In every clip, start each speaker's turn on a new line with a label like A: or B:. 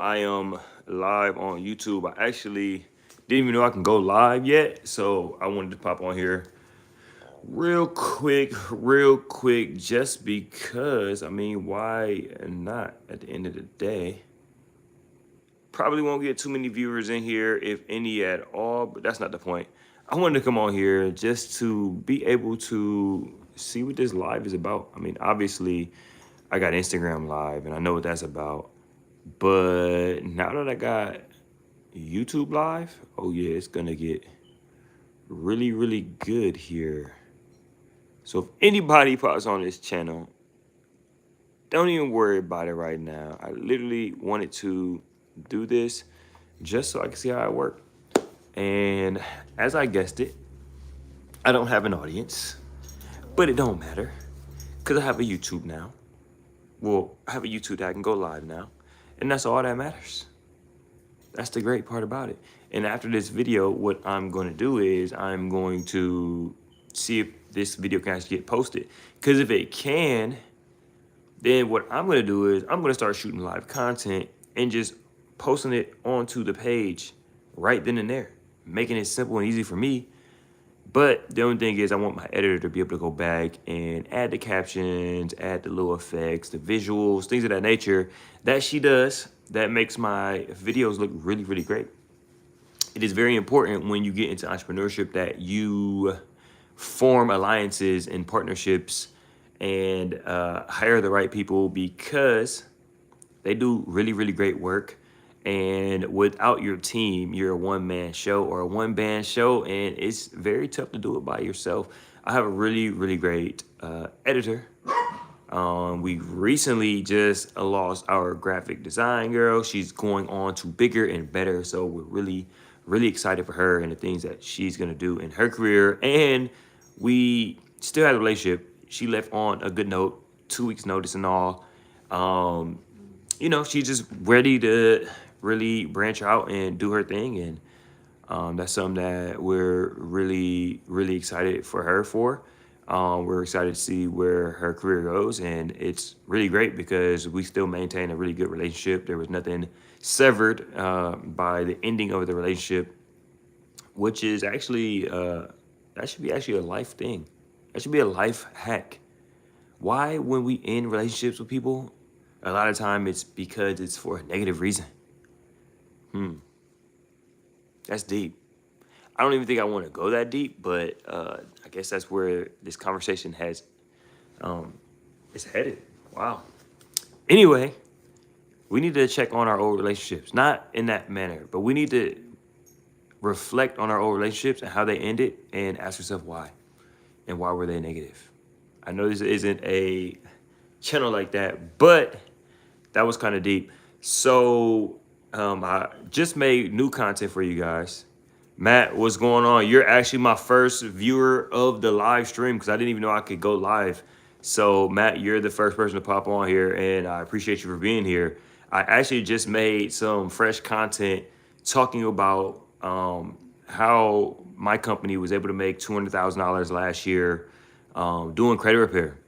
A: I am live on YouTube. I actually didn't even know I can go live yet, so I wanted to pop on here real quick, just because, I mean, why not at the end of the day? Probably won't get too many viewers in here, if any at all, but that's not the point. I wanted to come on here just to be able to see what this live is about. I mean, obviously, I got Instagram Live, and I know what that's about. But now that I got YouTube Live, oh yeah, it's gonna get really good here. So if anybody pops on this channel, don't even worry about it right now. I literally wanted to do this just so I can see how it works. And as I guessed it, I don't have an audience, but it don't matter because I have a YouTube now. Well, I have a YouTube that I can go live now, and that's all that matters. That's the great part about it. And after this video, what I'm going to do is I'm going to see if this video can actually get posted. Because if it can, then what I'm going to do is I'm going to start shooting live content and just posting it onto the page right then and there, making it simple and easy for me. But the only thing is I want my editor to be able to go back and add the captions, add the little effects, the visuals, things of that nature that she does. That makes my videos look really great. It is very important when you get into entrepreneurship that you form alliances and partnerships and hire the right people, because they do really great work. And without your team, you're a one-man show or a one-band show, and it's very tough to do it by yourself. I have a really great editor. We recently just lost our graphic design girl. She's going on to bigger and better, so we're really excited for her and the things that she's gonna do in her career. And we still have a relationship. She left on a good note, 2 weeks notice and all. You know, she's just ready to really branch out and do her thing, and that's something that we're really excited for her for. We're excited to see where her career goes, and it's really great because we still maintain a really good relationship. There was nothing severed by the ending of the relationship, which is actually that should be actually a life thing. That should be a life hack. Why, when we end relationships with people, a lot of time it's because it's for a negative reason. That's deep. I don't even think I want to go that deep, but I guess that's where this conversation has is headed. Wow. Anyway, we need to check on our old relationships, not in that manner, but we need to reflect on our old relationships and how they ended, and ask yourself why, and why were they negative. I know this isn't a channel like that, but that was kind of deep. So I just made new content for you guys. Matt, what's going on? You're actually my first viewer of the live stream, because I didn't even know I could go live. So Matt, you're the first person to pop on here, and I appreciate you for being here. I actually just made some fresh content talking about how my company was able to make $200,000 last year doing credit repair,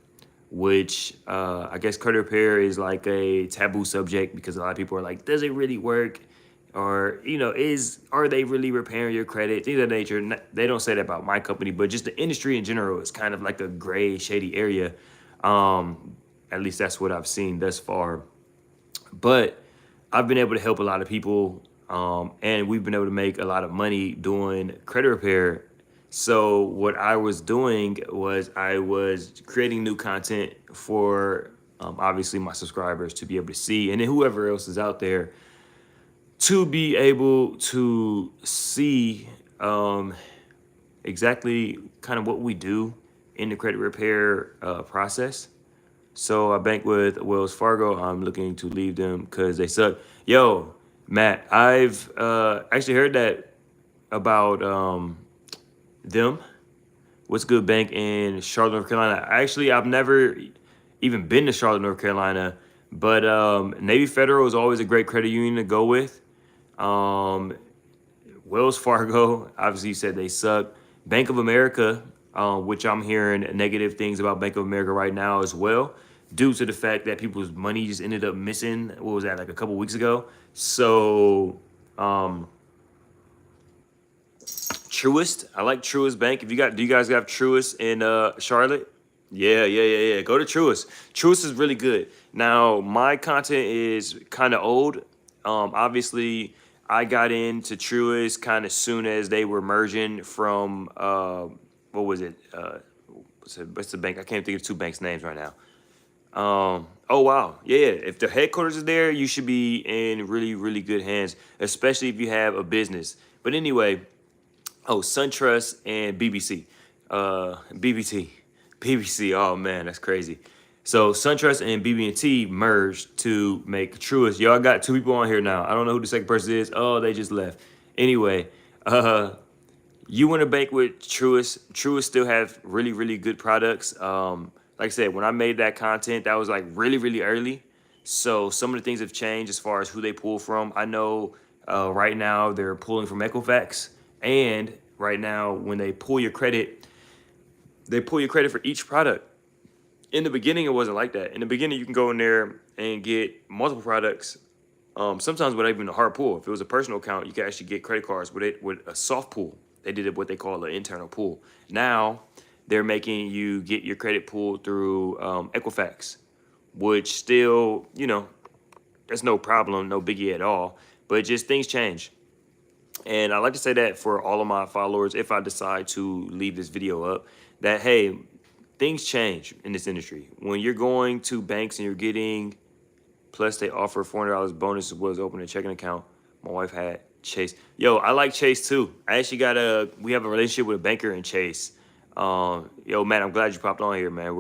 A: which I guess credit repair is like a taboo subject, because a lot of people are like, does it really work? Or, you know, are they really repairing your credit? Things of that nature. They don't say that about my company, but just the industry in general is kind of like a gray, shady area. At least that's what I've seen thus far. But I've been able to help a lot of people, and we've been able to make a lot of money doing credit repair. So what I was doing was I was creating new content for obviously my subscribers to be able to see, and then whoever else is out there to be able to see exactly kind of what we do in the credit repair process. So I bank with Wells Fargo. I'm looking to leave them because they suck. Yo, Matt, I've actually heard that about them. What's Good Bank in Charlotte, North Carolina. Actually, I've never even been to Charlotte, North Carolina, but Navy Federal is always a great credit union to go with. Wells Fargo, obviously you said they suck. Bank of America, which I'm hearing negative things about Bank of America right now as well. due to the fact that people's money just ended up missing. What was that, like a couple weeks ago? So Truist, I like Truist Bank. If you got, do you guys have Truist in Charlotte? Yeah. Go to Truist. Truist is really good. Now, my content is kind of old. Obviously, I got into Truist kind of soon as they were merging from what was it? What's the bank? I can't think of two banks' names right now. Oh wow, yeah. If the headquarters is there, you should be in really, really good hands, especially if you have a business. But anyway, oh, SunTrust and BBC, BBT, BBC. Oh man, that's crazy. So SunTrust and BB&T merged to make Truist. Y'all got two people on here now. I don't know who the second person is. Oh, they just left. Anyway, you want to bank with Truist. Truist still have really, really good products. Like I said, when I made that content, that was like really, really early. So some of the things have changed as far as who they pull from. I know right now they're pulling from Equifax, and right now when they pull your credit, they pull your credit for each product. In the beginning, it wasn't like that. In the beginning, you can go in there and get multiple products. Sometimes without even a hard pull. If it was a personal account, you can actually get credit cards with it with a soft pull. They did it what they call an internal pull. Now they're making you get your credit pulled through Equifax, which still, you know, that's no problem, no biggie at all. But just things change. And I like to say that for all of my followers, if I decide to leave this video up, that hey, things change in this industry. When you're going to banks and you're getting, plus they offer $400 bonus as well as opening a checking account. My wife had Chase. Yo, I like Chase too. I actually we have a relationship with a banker in Chase. Yo, Matt, I'm glad you popped on here, man.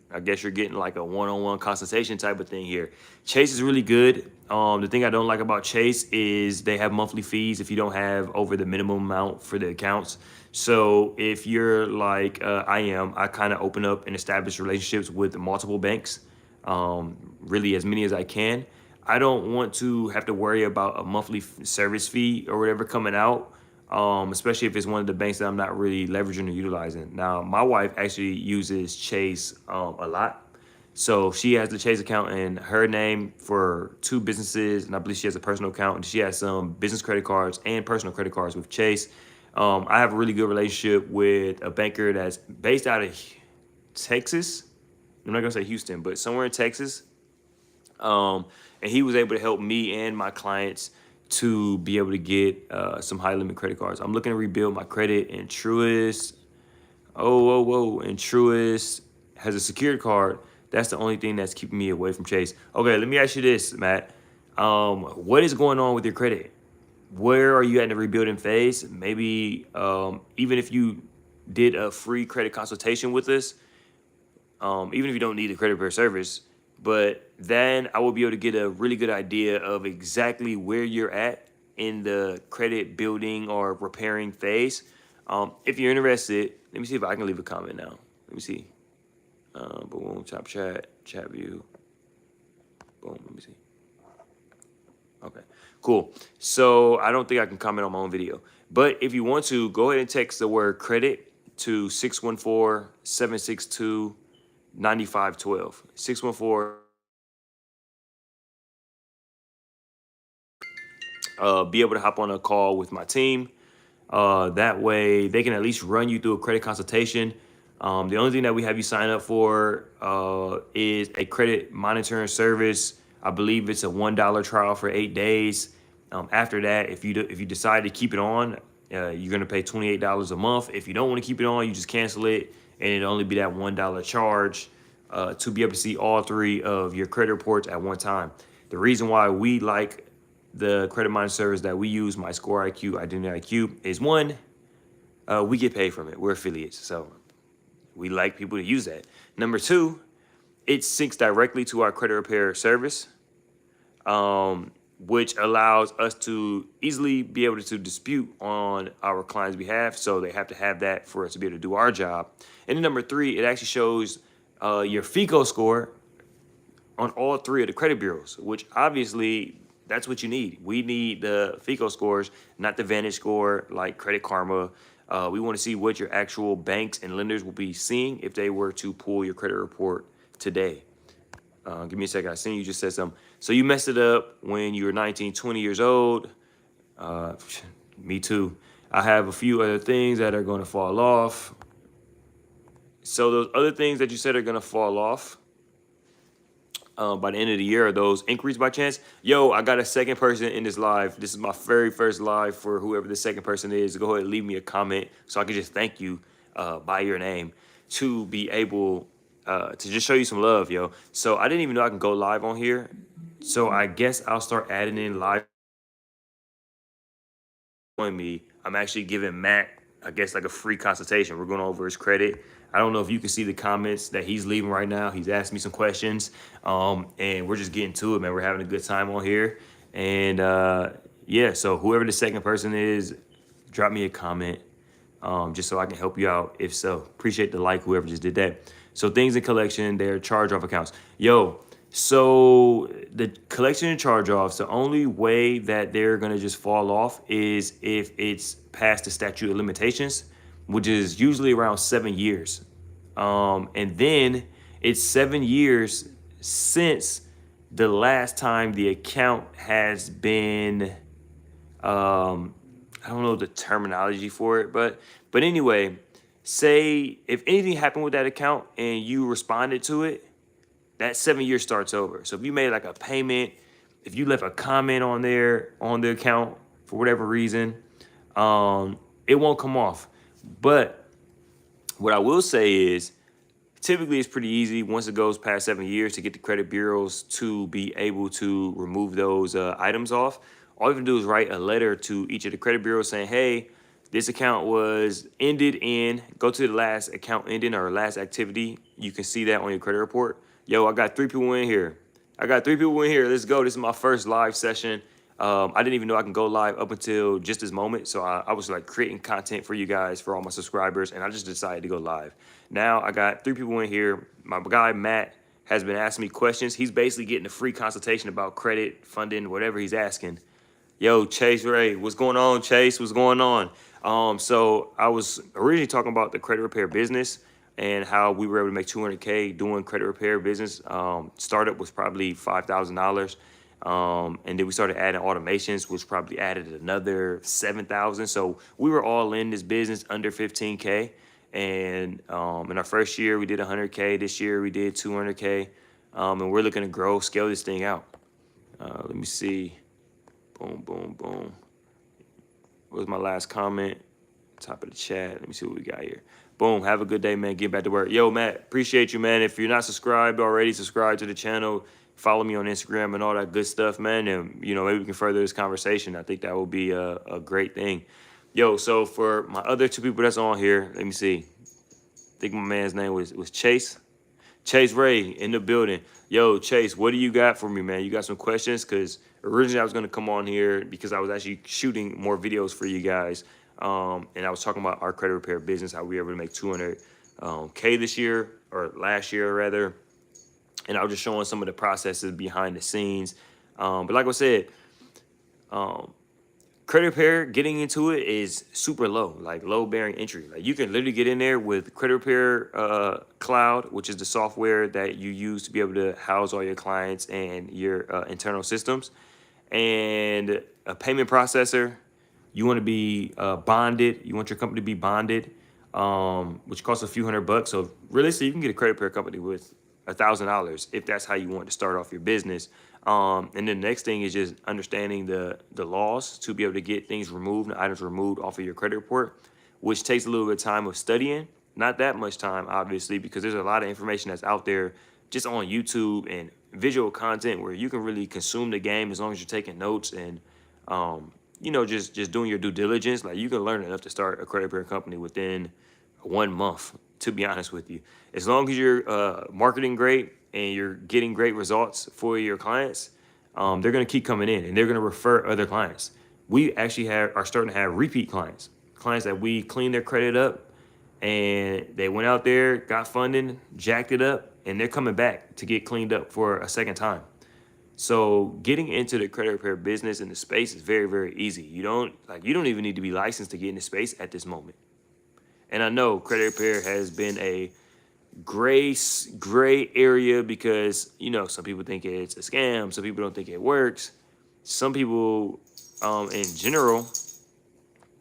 A: I guess you're getting like a one-on-one consultation type of thing here. Chase is really good. The thing I don't like about Chase is they have monthly fees if you don't have over the minimum amount for the accounts. So if you're like I kind of open up and establish relationships with multiple banks, really as many as I can. I don't want to have to worry about a monthly service fee or whatever coming out, especially if it's one of the banks that I'm not really leveraging or utilizing. Now, my wife actually uses Chase a lot. So she has the Chase account in her name for two businesses, and I believe she has a personal account, and she has some business credit cards and personal credit cards with Chase. I have a really good relationship with a banker that's based out of Texas. I'm not gonna say Houston, but somewhere in Texas. And he was able to help me and my clients to be able to get some high limit credit cards. I'm looking to rebuild my credit, and Truist, and Truist has a secured card. That's the only thing that's keeping me away from Chase. Okay, let me ask you this, Matt. What is going on with your credit? Where are you at in the rebuilding phase? Maybe even if you did a free credit consultation with us, even if you don't need a credit repair service, but then I will be able to get a really good idea of exactly where you're at in the credit building or repairing phase. If you're interested, let me see if I can leave a comment now. Let me see. Boom, top chat view. Boom, let me see. Okay, cool. So I don't think I can comment on my own video. But if you want to, go ahead and text the word credit to 614-762-9512. 614. Be able to hop on a call with my team. That way they can at least run you through a credit consultation. The only thing that we have you sign up for is a credit monitoring service. I believe it's a $1 trial for 8 days. After that, if you decide to keep it on, you're gonna pay $28 a month. If you don't want to keep it on, you just cancel it, and it'll only be that $1 charge to be able to see all three of your credit reports at one time. The reason why we like the credit monitoring service that we use, My Score IQ, Identity IQ, is one, we get paid from it. We're affiliates, so we like people to use that. Number two, it syncs directly to our credit repair service, which allows us to easily be able to dispute on our client's behalf. So they have to have that for us to be able to do our job. And then number three, it actually shows your FICO score on all three of the credit bureaus, which obviously that's what you need. We need the FICO scores, not the Vantage score like Credit Karma. We want to see what your actual banks and lenders will be seeing if they were to pull your credit report today. Give me a second. I seen you just said something. So you messed it up when you were 19, 20 years old. Uh, Me too. I have a few other things that are going to fall off. So those other things that you said are going to fall off by the end of the year, are those inquiries by chance? Yo, I got a second person in this live. This is my very first live for whoever the second person is. Go ahead and leave me a comment so I can just thank you by your name to be able to just show you some love, yo. So I didn't even know I can go live on here. So I guess I'll start adding in live. Me, I'm actually giving Matt, I guess, like a free consultation. We're going over his credit. I don't know if you can see the comments that he's leaving right now. He's asking me some questions, and we're just getting to it, man. We're having a good time on here, and yeah. So whoever the second person is, drop me a comment, just so I can help you out. If so, appreciate the like, whoever just did that. So things in collection, they're charge-off accounts. Yo, so the collection and charge-offs, the only way that they're gonna just fall off is if it's past the statute of limitations, which is usually around 7 years. And then it's 7 years since the last time the account has been I don't know the terminology for it, but anyway, say if anything happened with that account and you responded to it, that 7 years starts over. So if you made like a payment, if you left a comment on there on the account for whatever reason, it won't come off. But what I will say is typically it's pretty easy once it goes past 7 years to get the credit bureaus to be able to remove those items off. All you can do is write a letter to each of the credit bureaus saying, hey, this account was ended in, go to the last account ending or last activity. You can see that on your credit report. Yo, I got 3 people in here. Let's go. This is my first live session. I didn't even know I can go live up until just this moment. So I was like creating content for you guys, for all my subscribers, and I just decided to go live. Now I got 3 people in here. My guy, Matt, has been asking me questions. He's basically getting a free consultation about credit, funding, whatever he's asking. Yo, Chase Ray, what's going on, Chase? What's going on? So I was originally talking about the credit repair business and how we were able to make 200K doing credit repair business. Startup was probably $5,000. And then we started adding automations, which probably added another 7,000. So we were all in this business under 15K. And in our first year, we did 100K. This year, we did 200K. And we're looking to grow, scale this thing out. Let me see. Boom, boom, boom. What was my last comment? Top of the chat. Let me see what we got here. Boom. Have a good day, man. Get back to work. Yo, Matt, appreciate you, man. If you're not subscribed already, subscribe to the channel. Follow me on Instagram and all that good stuff, man. And, you know, maybe we can further this conversation. I think that would be a great thing. Yo, so for my other 2 people that's on here, let me see. I think my man's name was Chase. Chase Ray in the building. Yo, Chase, what do you got for me, man? You got some questions? Because originally I was going to come on here because I was actually shooting more videos for you guys. And I was talking about our credit repair business, how we were able to make 200K this year, or last year rather. And I was just showing some of the processes behind the scenes. But like I said, credit repair, getting into it is super low, like low bearing entry. Like you can literally get in there with Credit Repair Cloud, which is the software that you use to be able to house all your clients and your internal systems, and a payment processor. You want to be bonded. You want your company to be bonded, which costs a few $100. So realistically, you can get a credit repair company with $1,000 if that's how you want to start off your business. And then the next thing is just understanding the laws to be able to get things removed, the items removed off of your credit report, which takes a little bit of time of studying. Not that much time, obviously, because there's a lot of information that's out there just on YouTube and visual content where you can really consume the game as long as you're taking notes and, you know, just doing your due diligence. Like you can learn enough to start a credit repair company within 1 month, to be honest with you. As long as you're marketing great and you're getting great results for your clients, they're going to keep coming in and they're going to refer other clients. We actually are starting to have repeat clients that we cleaned their credit up and they went out there, got funding, jacked it up, and they're coming back to get cleaned up for a second time. So getting into the credit repair business in the space is very, very easy. You don't even need to be licensed to get into space at this moment. And I know credit repair has been a gray area because some people think it's a scam, some people don't think it works, some people in general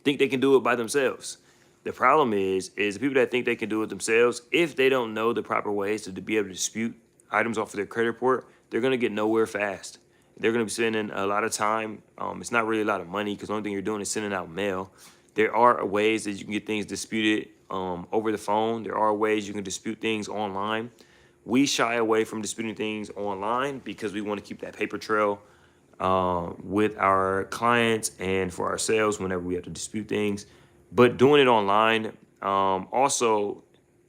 A: think they can do it by themselves. The problem is the people that think they can do it themselves, if they don't know the proper ways to be able to dispute items off of their credit report, they're gonna get nowhere fast. They're gonna be spending a lot of time. It's not really a lot of money because the only thing you're doing is sending out mail. There are ways that you can get things disputed over the phone. There are ways you can dispute things online. We shy away from disputing things online because we want to keep that paper trail with our clients and for ourselves whenever we have to dispute things. But doing it online, also,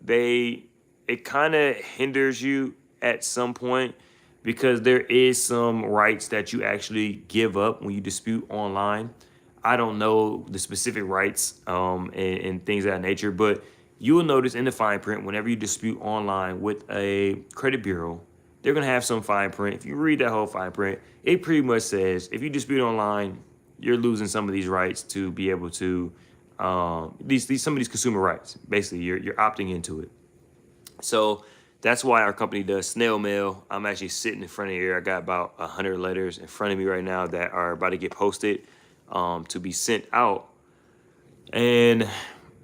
A: it kind of hinders you at some point because there is some rights that you actually give up when you dispute online. I don't know the specific rights and things of that nature, but you will notice in the fine print whenever you dispute online with a credit bureau, they're gonna have some fine print. If you read that whole fine print, it pretty much says if you dispute online, you're losing some of these rights to be able to these some of these consumer rights. Basically, you're opting into it. So that's why our company does snail mail. I'm actually sitting in front of here. I got about 100 letters in front of me right now that are about to get posted to be sent out. And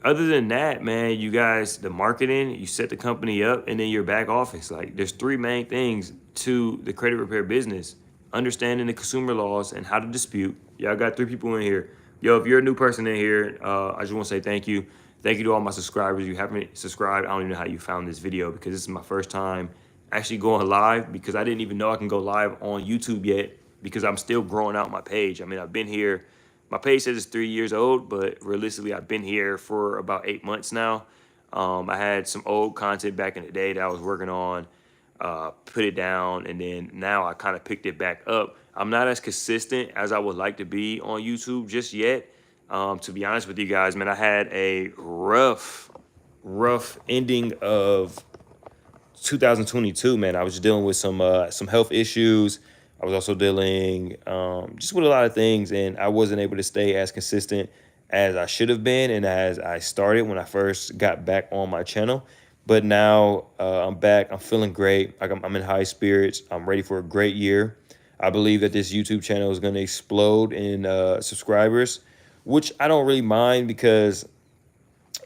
A: other than that, man, you guys, the marketing, you set the company up, and then your back office. Like, there's three main things to the credit repair business: understanding the consumer laws and how to dispute. Y'all got three people in here. Yo, if you're a new person in here, I just want to say thank you. Thank you to all my subscribers. You haven't subscribed, I don't even know how you found this video because this is my first time actually going live, because I didn't even know I can go live on YouTube yet because I'm still growing out my page. I mean, I've been here. My page says it's 3 years old, but realistically, I've been here for about 8 months now. I had some old content back in the day that I was working on, put it down, and then now I kind of picked it back up. I'm not as consistent as I would like to be on YouTube just yet. To be honest with you guys, man, I had a rough ending of 2022, man. I was dealing with some health issues. I was also dealing just with a lot of things, and I wasn't able to stay as consistent as I should have been and as I started when I first got back on my channel. But now I'm back. I'm feeling great. Like I'm in high spirits. I'm ready for a great year. I believe that this YouTube channel is going to explode in subscribers, which I don't really mind because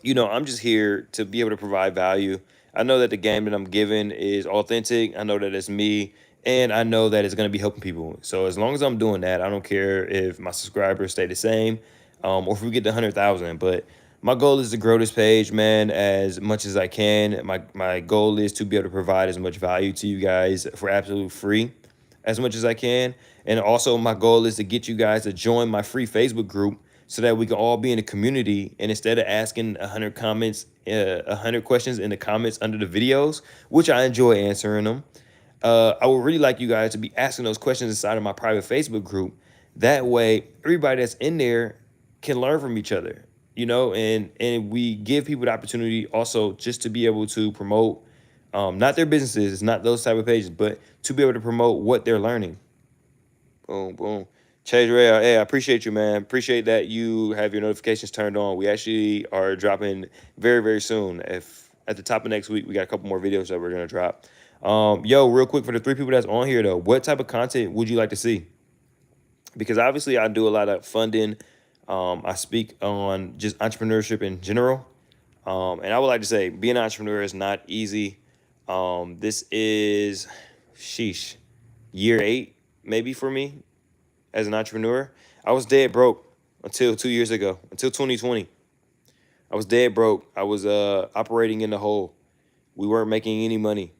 A: I'm just here to be able to provide value. I know that the game that I'm giving is authentic. I know that it's me, and I know that it's going to be helping people. So as long as I'm doing that, I don't care if my subscribers stay the same or if we get to 100,000. But my goal is to grow this page, man, as much as I can. My goal is to be able to provide as much value to you guys for absolute free as much as I can. And also my goal is to get you guys to join my free Facebook group so that we can all be in a community. And instead of asking 100 comments, 100 questions in the comments under the videos, which I enjoy answering them, I would really like you guys to be asking those questions inside of my private Facebook group. That way, everybody that's in there can learn from each other, and we give people the opportunity also just to be able to promote, not their businesses, not those type of pages, but to be able to promote what they're learning. Boom, boom. Chase Ray, hey, I appreciate you, man. Appreciate that you have your notifications turned on. We actually are dropping very, very soon. If at the top of next week, we got a couple more videos that we're going to drop. Yo, real quick, for the three people that's on here, though, what type of content would you like to see? Because obviously I do a lot of funding. I speak on just entrepreneurship in general. And I would like to say being an entrepreneur is not easy. This is, sheesh, year 8, maybe for me as an entrepreneur. I was dead broke until 2 years ago, until 2020. I was dead broke. I was operating in the hole. We weren't making any money.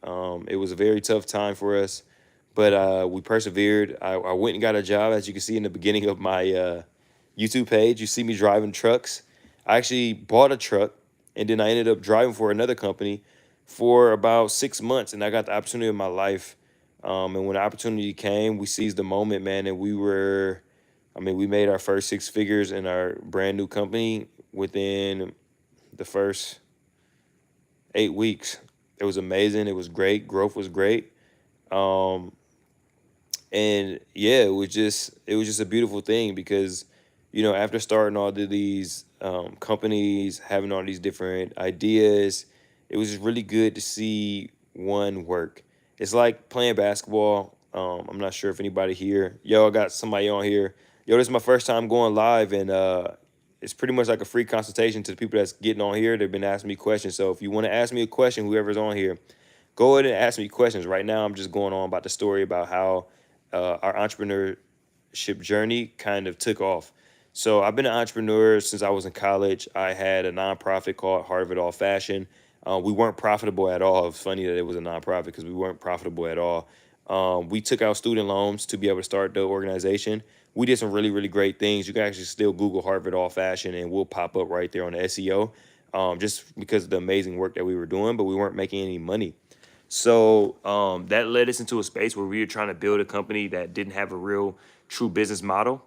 A: It was a very tough time for us, but we persevered. I went and got a job, as you can see in the beginning of my YouTube page. You see me driving trucks. I actually bought a truck, and then I ended up driving for another company for about 6 months, and I got the opportunity of my life. And when the opportunity came, we seized the moment, man, and we made our first 6 figures in our brand new company within the first 8 weeks. It was amazing. It was great. Growth was great. And yeah, it was just a beautiful thing because, after starting all of these companies, having all these different ideas, it was just really good to see one work. It's like playing basketball. I'm not sure if anybody here, yo, I got somebody on here. Yo, this is my first time going live, and it's pretty much like a free consultation to the people that's getting on here. They've been asking me questions. So if you want to ask me a question, whoever's on here, go ahead and ask me questions. Right now, I'm just going on about the story about how our entrepreneurship journey kind of took off. So I've been an entrepreneur since I was in college. I had a nonprofit called Heart of It All Fashion. We weren't profitable at all. It's funny that it was a nonprofit because we weren't profitable at all. We took out student loans to be able to start the organization. We did some really, really great things. You can actually still Google Heart of It All Fashion and we'll pop up right there on the SEO, just because of the amazing work that we were doing, but we weren't making any money. So that led us into a space where we were trying to build a company that didn't have a real true business model.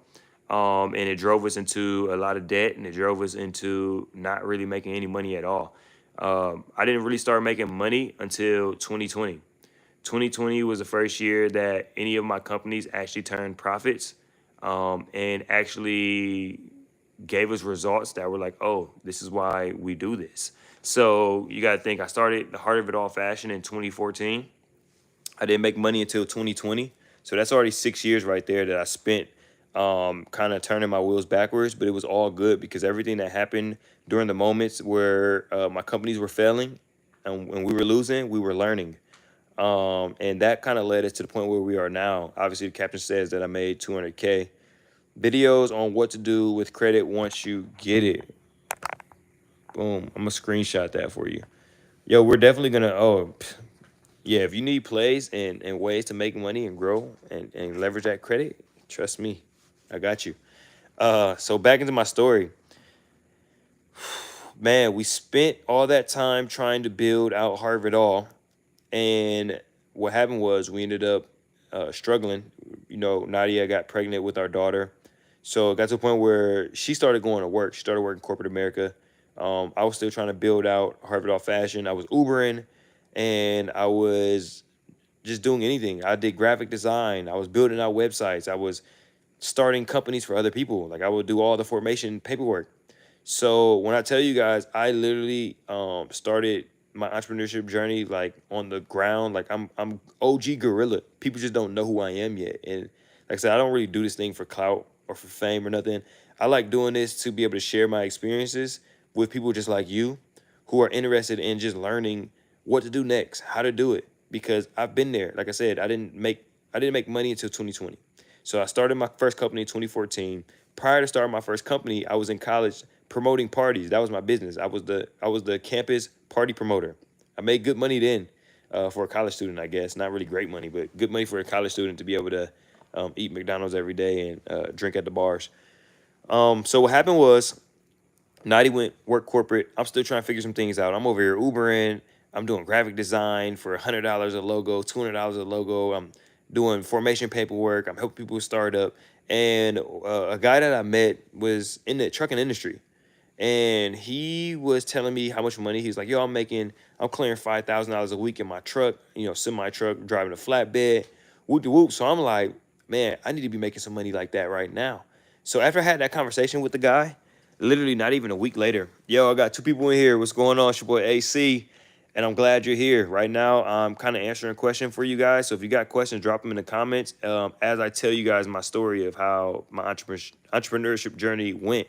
A: And it drove us into a lot of debt, and it drove us into not really making any money at all. I didn't really start making money until 2020. 2020 was the first year that any of my companies actually turned profits, and actually gave us results that were like, oh, this is why we do this. So you got to think, I started the Heart of It All Fashion in 2014. I didn't make money until 2020. So that's already 6 years right there that I spent kind of turning my wheels backwards. But it was all good because everything that happened during the moments where my companies were failing and when we were losing, we were learning. And that kind of led us to the point where we are now. Obviously, the caption says that I made 200K. Videos on what to do with credit once you get it. Boom. I'm going to screenshot that for you. Yo, we're definitely going to, yeah, if you need plays and ways to make money and grow and leverage that credit, trust me, I got you. So back into my story. Man, we spent all that time trying to build out Heart of It All. And what happened was we ended up struggling. You know, Nadia got pregnant with our daughter. So it got to a point where she started going to work. She started working corporate America. I was still trying to build out Heart of It All Fashion. I was Ubering and I was just doing anything. I did graphic design. I was building out websites. I was starting companies for other people. Like I would do all the formation paperwork. So when I tell you guys, I literally started my entrepreneurship journey like on the ground. Like I'm OG gorilla. People just don't know who I am yet. And like I said, I don't really do this thing for clout or for fame or nothing. I like doing this to be able to share my experiences with people just like you who are interested in just learning what to do next, how to do it. Because I've been there. Like I said, I didn't make money until 2020. So I started my first company in 2014. Prior to starting my first company, I was in college promoting parties. That was my business. I was the campus party promoter. I made good money then for a college student, I guess. Not really great money, but good money for a college student to be able to eat McDonald's every day and drink at the bars. So what happened was, Nighty went work corporate. I'm still trying to figure some things out. I'm over here Ubering. I'm doing graphic design for $100 a logo, $200 a logo. I'm doing formation paperwork. I'm helping people with startup. And a guy that I met was in the trucking industry. And he was telling me how much money. He's like, yo, I'm clearing $5,000 a week in my truck, semi truck, driving a flatbed, whoop de whoop. So I'm like, man, I need to be making some money like that right now. So after I had that conversation with the guy, literally not even a week later, yo, I got two people in here. What's going on? It's your boy AC. And I'm glad you're here. Right now, I'm kind of answering a question for you guys. So if you got questions, drop them in the comments as I tell you guys my story of how my entrepreneurship journey went.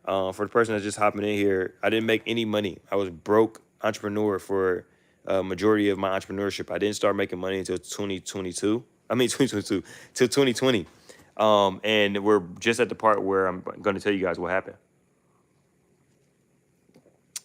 A: For the person that's just hopping in here, I didn't make any money. I was broke entrepreneur for a majority of my entrepreneurship. I didn't start making money until 2022. I mean, 2022 till 2020. And we're just at the part where I'm going to tell you guys what happened.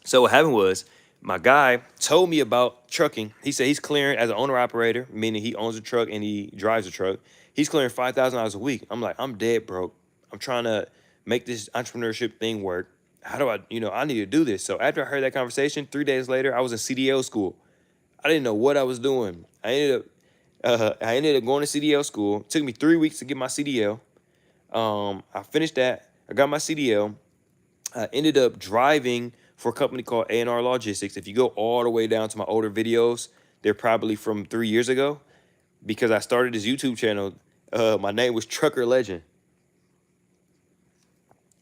A: So what happened was my guy told me about trucking. He said he's clearing as an owner operator, meaning he owns a truck and he drives a truck. He's clearing $5,000 a week. I'm like, I'm dead broke. I'm trying to make this entrepreneurship thing work. How do I need to do this. So after I heard that conversation, 3 days later, I was in CDL school. I didn't know what I was doing. I ended up going to CDL school. It took me 3 weeks to get my CDL. I finished that. I got my CDL. I ended up driving for a company called A&R Logistics. If you go all the way down to my older videos, they're probably from 3 years ago. Because I started this YouTube channel, my name was Trucker Legend,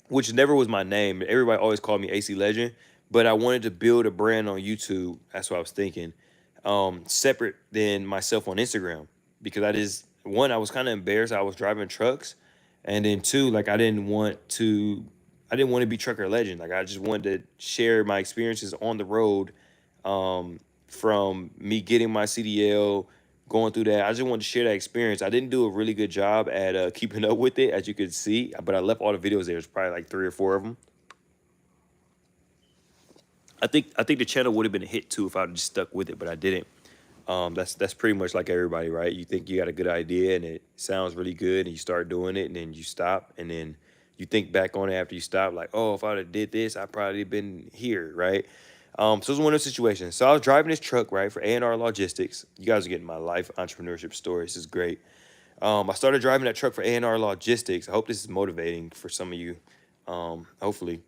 A: which never was my name. Everybody always called me AC Legend. but I wanted to build a brand on YouTube. That's what I was thinking, separate than myself on Instagram, because I just, one, I was kind of embarrassed I was driving trucks, and then two, like I didn't want to be trucker legend. Like I just wanted to share my experiences on the road, um, from me getting my CDL, going through that. I just wanted to share that experience. I didn't do a really good job at keeping up with it, as you could see, but I left all the videos there. There's probably like 3 or 4 of them. I think the channel would have been a hit too if I just stuck with it, but I didn't. That's pretty much like everybody, right? You think you got a good idea and it sounds really good, and you start doing it, and then you stop, and then you think back on it after you stop, like, oh, if I'd have did this, I probably been here, right? So it's one of those situations. So I was driving this truck, right, for A&R Logistics. You guys are getting my life entrepreneurship story. This is great. I started driving that truck for A&R Logistics. I hope this is motivating for some of you. Hopefully,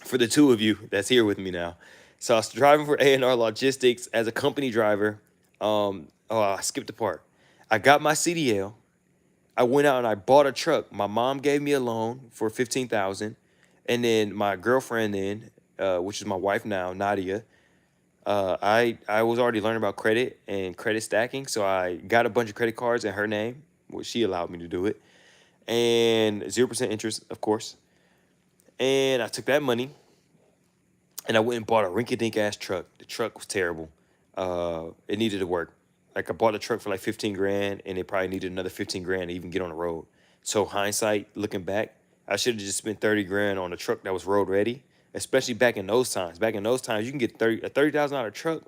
A: for the two of you that's here with me now. So I was driving for A&R Logistics as a company driver. Oh, I skipped the part. I got my CDL. I went out and I bought a truck. My mom gave me a loan for 15,000, and then my girlfriend then, which is my wife now, Nadia. I was already learning about credit and credit stacking, so I got a bunch of credit cards in her name, which she allowed me to do it, and 0% interest, of course. And I took that money and I went and bought a rinky-dink ass truck. The truck was terrible. It needed to work. Like I bought a truck for like 15 grand, and it probably needed another 15 grand to even get on the road. So hindsight, looking back, I should have just spent 30 grand on a truck that was road ready. Especially back in those times. Back in those times, you can get a $30,000 truck.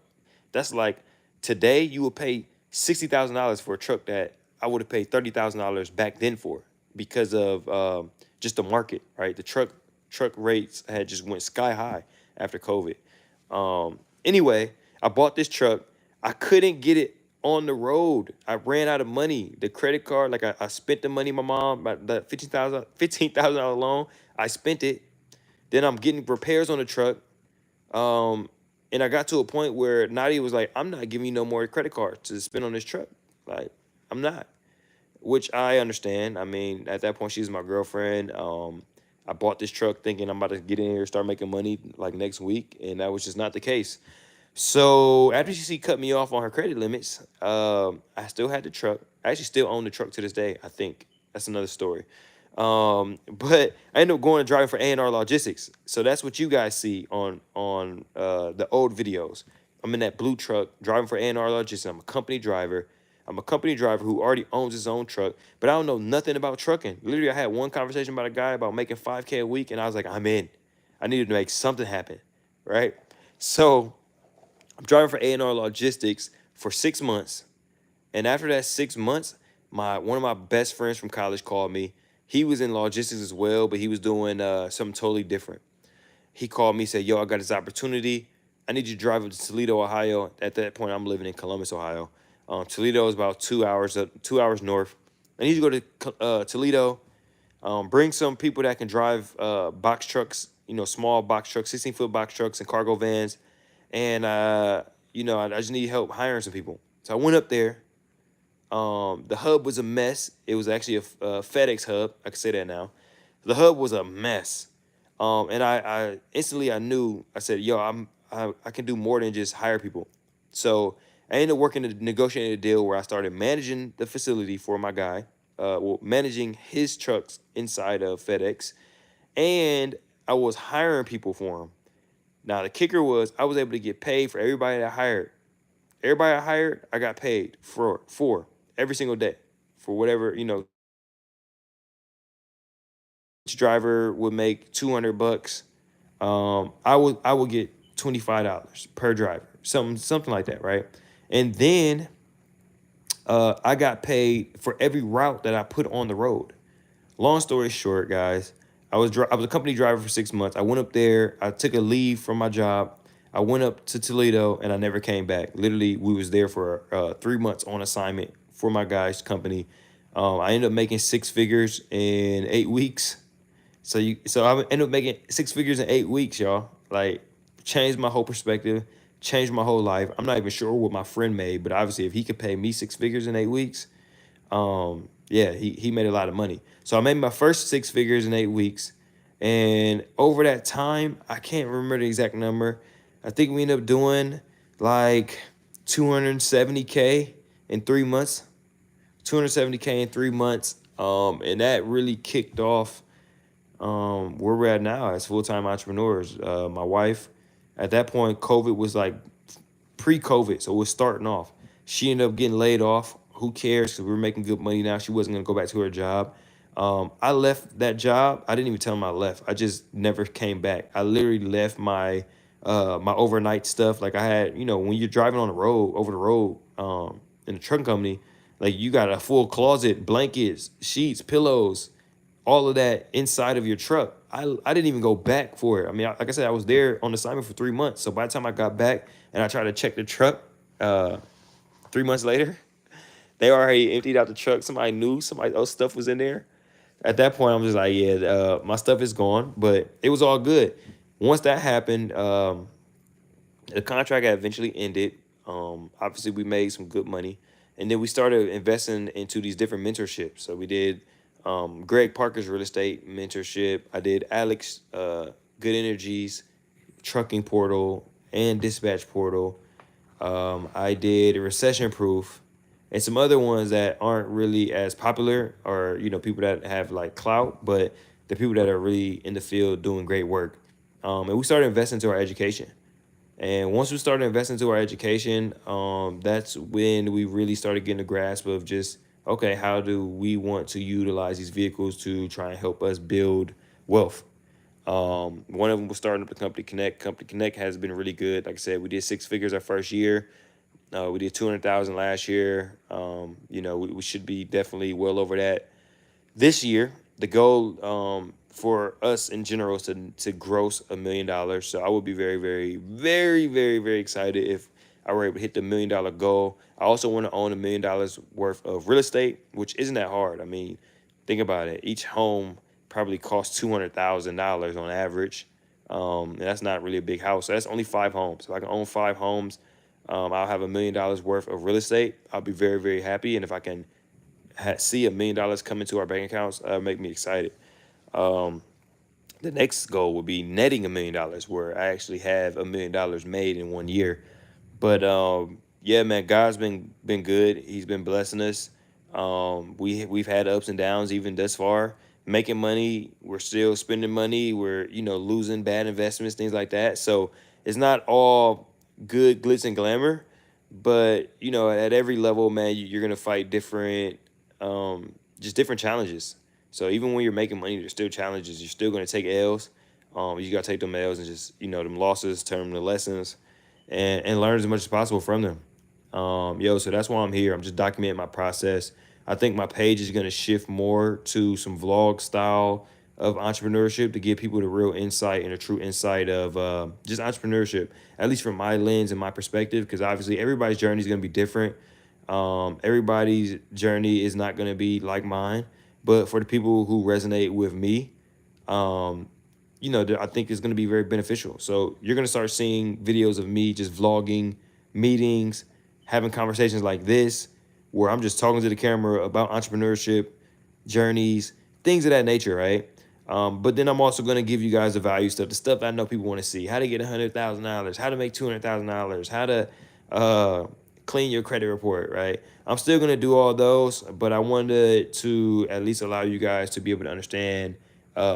A: That's like today you would pay $60,000 for a truck that I would have paid $30,000 back then for, because of just the market, right? The truck rates had just went sky high after COVID. Anyway, I bought this truck. I couldn't get it on the road. I ran out of money. The credit card, like I spent the money my mom, about the $15,000 loan. I spent it. Then I'm getting repairs on the truck. And I got to a point where Nadia was like, I'm not giving you no more credit cards to spend on this truck. Like, I'm not, which I understand. I mean, at that point, she's my girlfriend. I bought this truck thinking I'm about to get in here and start making money like next week, and that was just not the case. So after she cut me off on her credit limits, I still had the truck. I actually still own the truck to this day, I think. That's another story. But I ended up going and driving for A&R Logistics. So that's what you guys see on the old videos. I'm in that blue truck driving for A&R Logistics. I'm a company driver. I'm a company driver who already owns his own truck, but I don't know nothing about trucking. Literally, I had one conversation about a guy about making 5K a week, and I was like, I'm in. I needed to make something happen, right? So I'm driving for A&R Logistics for 6 months. And after that 6 months, one of my best friends from college called me. He was in logistics as well, but he was doing something totally different. He called me, said, yo, I got this opportunity. I need you to drive up to Toledo, Ohio. At that point, I'm living in Columbus, Ohio. Toledo is about 2 hours north. I need you to go to Toledo. Bring some people that can drive box trucks, small box trucks, 16-foot box trucks and cargo vans. And, I just need help hiring some people. So I went up there. The hub was a mess. It was actually a FedEx hub. I can say that now. The hub was a mess. And I instantly I knew. I said, "Yo, I can do more than just hire people." So I ended up working to negotiate a deal where I started managing the facility for my guy, managing his trucks inside of FedEx, and I was hiring people for him. Now the kicker was I was able to get paid for everybody that I hired. Everybody I hired, I got paid for every single day for whatever, each driver would make 200 bucks. I would get $25 per driver, something like that, right? And then I got paid for every route that I put on the road. Long story short, guys, I was a company driver for 6 months. I went up there. I took a leave from my job. I went up to Toledo, and I never came back. Literally, we was there for 3 months on assignment for my guy's company. I ended up making 6 figures in 8 weeks. So I ended up making 6 figures in 8 weeks, y'all. Like, changed my whole perspective, changed my whole life. I'm not even sure what my friend made, but obviously, if he could pay me 6 figures in 8 weeks, yeah, he made a lot of money. So I made my first 6 figures in 8 weeks. And over that time, I can't remember the exact number. I think we ended up doing like 270K in 3 months. 270K in 3 months. And that really kicked off where we're at now as full-time entrepreneurs. My wife, at that point, COVID was like pre-COVID, so it was starting off. She ended up getting laid off. Who cares? Because we were making good money now. She wasn't gonna go back to her job. I left that job. I didn't even tell them I left. I just never came back. I literally left my overnight stuff. Like I had, when you're driving on the road, over the road, in a trucking company, like you got a full closet, blankets, sheets, pillows, all of that inside of your truck. I didn't even go back for it. I mean, like I said, I was there on assignment for 3 months. So by the time I got back and I tried to check the truck, 3 months later, they already emptied out the truck. Somebody knew somebody else stuff was in there. At that point, I'm just like, yeah, my stuff is gone. But it was all good. Once that happened, the contract had eventually ended. Obviously, we made some good money, and then we started investing into these different mentorships. So we did Greg Parker's real estate mentorship. I did Alex Good Energies trucking portal and dispatch portal. I did recession proof and some other ones that aren't really as popular, or people that have like clout, but the people that are really in the field doing great work. And we started investing into our education. And once we started investing into our education, that's when we really started getting a grasp of just, okay, how do we want to utilize these vehicles to try and help us build wealth? One of them was starting up the Company Connect. Company Connect has been really good. Like I said, we did 6 figures our first year. We did 200,000 last year. We should be definitely well over that this year. The goal for us in general is to gross $1 million. So I would be very, very, very, very, very excited if I were able to hit the $1 million goal. I also want to own $1 million worth of real estate, which isn't that hard. I mean, think about it. Each home probably costs $200,000 on average. And that's not really a big house. So that's only 5 homes. If I can own 5 homes, I'll have $1 million worth of real estate. I'll be very, very happy. And if I can see $1 million come into our bank accounts, make me excited. The next goal would be netting $1 million, where I actually have $1 million made in 1 year. But yeah, man, God's been good. He's been blessing us. We've had ups and downs even thus far. Making money, we're still spending money. We're losing bad investments, things like that. So it's not all good glitz and glamour, but at every level, man, you're gonna fight different, just different challenges. So even when you're making money, there's still challenges. You're still gonna take L's. You gotta take them L's and just them losses, turn them to lessons, and learn as much as possible from them. So that's why I'm here. I'm just documenting my process. I think my page is gonna shift more to some vlog style of entrepreneurship to give people the real insight and a true insight of just entrepreneurship, at least from my lens and my perspective, because obviously everybody's journey is going to be different. Everybody's journey is not going to be like mine, but for the people who resonate with me, I think it's going to be very beneficial. So you're going to start seeing videos of me just vlogging meetings, having conversations like this, where I'm just talking to the camera about entrepreneurship, journeys, things of that nature, right? But then I'm also going to give you guys the value stuff, the stuff I know people want to see: how to get $100,000, how to make $200,000, how to clean your credit report, right? I'm still going to do all those, but I wanted to at least allow you guys to be able to understand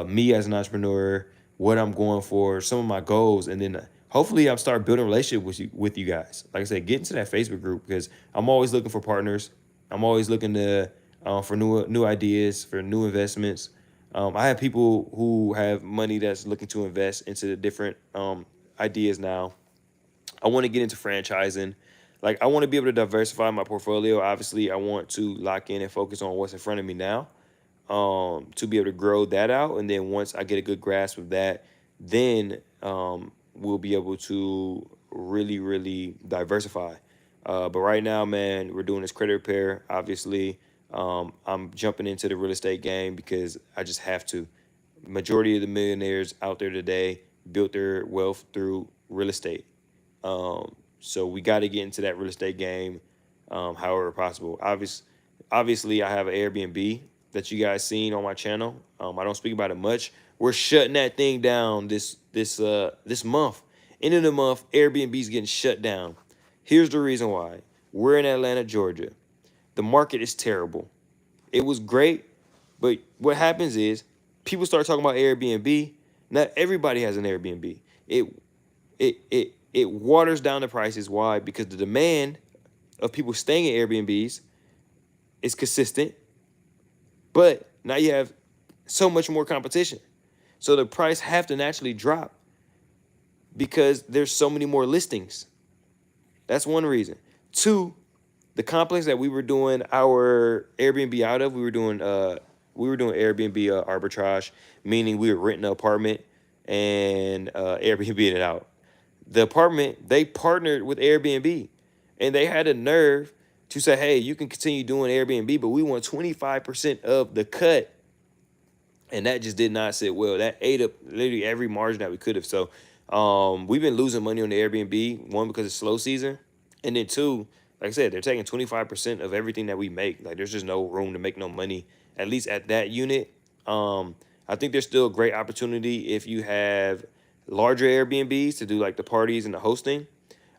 A: me as an entrepreneur, what I'm going for, some of my goals, and then hopefully I'll start building a relationship with you guys. Like I said, get into that Facebook group, because I'm always looking for partners. I'm always looking to for new ideas, for new investments. I have people who have money that's looking to invest into the different ideas now. I want to get into franchising. Like, I want to be able to diversify my portfolio. Obviously, I want to lock in and focus on what's in front of me now, to be able to grow that out. And then once I get a good grasp of that, then we'll be able to really, really diversify. But right now, man, we're doing this credit repair. Obviously, I'm jumping into the real estate game because I just have to. Majority of the millionaires out there today built their wealth through real estate. So we got to get into that real estate game, however possible. Obviously, I have an Airbnb. that you guys seen on my channel. I don't speak about it much. We're shutting that thing down this month. End of the month, Airbnb's getting shut down. Here's the reason why. We're in Atlanta, Georgia. The market is terrible. It was great, but what happens is people start talking about Airbnb. Not everybody has an Airbnb. It waters down the prices. Why? Because the demand of people staying in Airbnbs is consistent, but now you have so much more competition. So the price have to naturally drop because there's so many more listings. That's one reason. Two, the complex that we were doing our Airbnb out of, we were doing Airbnb arbitrage, meaning we were renting an apartment and Airbnb it out. The apartment, they partnered with Airbnb, and they had a nerve to say, hey, you can continue doing Airbnb, but we want 25% of the cut. And that just did not sit well. That ate up literally every margin that we could have. So we've been losing money on the Airbnb, one, because it's slow season, and then two, like I said, they're taking 25% of everything that we make. Like, there's just no room to make no money, at least at that unit. I think there's still a great opportunity if you have larger Airbnbs to do like the parties and the hosting.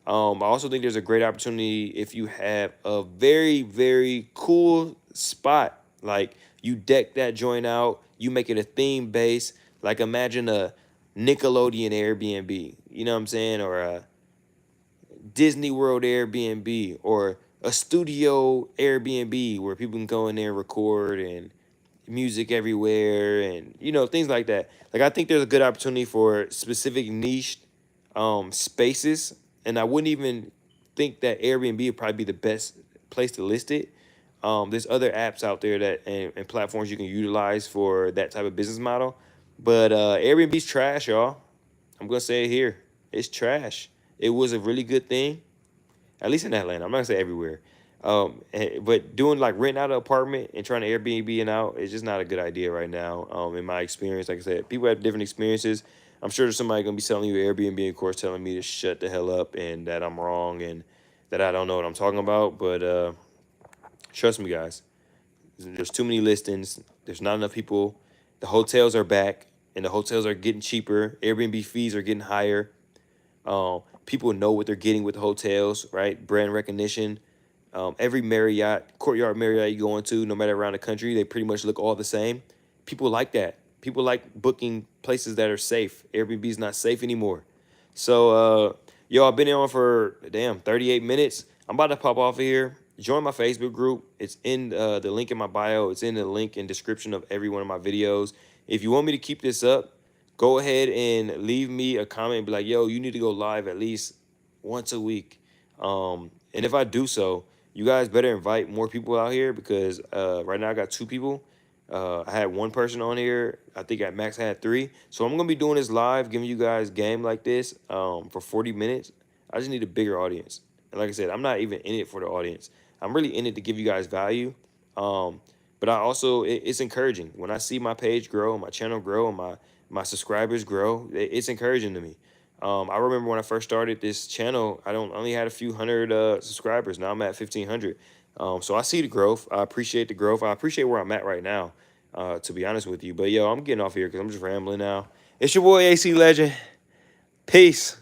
A: I also think there's a great opportunity if you have a very, very cool spot. Like, you deck that joint out, you make it a theme base. Like, imagine a Nickelodeon Airbnb, you know what I'm saying? Or a Disney World Airbnb, or a studio Airbnb where people can go in there and record, and music everywhere, and things like that. Like, I think there's a good opportunity for specific niche spaces, and I wouldn't even think that Airbnb would probably be the best place to list it. There's other apps out there that and platforms you can utilize for that type of business model, but Airbnb's trash, y'all. I'm gonna say it here. It's trash. It was a really good thing, at least in Atlanta. I'm not gonna say everywhere. But doing like renting out an apartment and trying to Airbnb and out is just not a good idea right now. In my experience, like I said, people have different experiences. I'm sure there's somebody gonna be selling you Airbnb, of course, telling me to shut the hell up and that I'm wrong and that I don't know what I'm talking about. But trust me, guys, there's too many listings. There's not enough people. The hotels are back, and the hotels are getting cheaper. Airbnb fees are getting higher. People know what they're getting with the hotels, right? Brand recognition. Every Marriott, Courtyard Marriott you go into, no matter around the country, they pretty much look all the same. People like that. People like booking places that are safe. Airbnb is not safe anymore. So, yo, I've been on for, 38 minutes. I'm about to pop off of here. Join my Facebook group. It's in the link in my bio. It's in the link and description of every one of my videos. If you want me to keep this up, go ahead and leave me a comment and be like, yo, you need to go live at least once a week. And if I do so, you guys better invite more people out here, because right now I got 2 people. I had 1 person on here. I think at max I had 3. So I'm going to be doing this live, giving you guys game like this for 40 minutes. I just need a bigger audience. And like I said, I'm not even in it for the audience. I'm really in it to give you guys value. But I also, it's encouraging. When I see my page grow, my channel grow, and my subscribers grow, it's encouraging to me. I remember when I first started this channel, I only had a few hundred subscribers. Now I'm at 1,500. So I see the growth. I appreciate the growth. I appreciate where I'm at right now, to be honest with you. But, yo, I'm getting off here because I'm just rambling now. It's your boy AC Legend. Peace.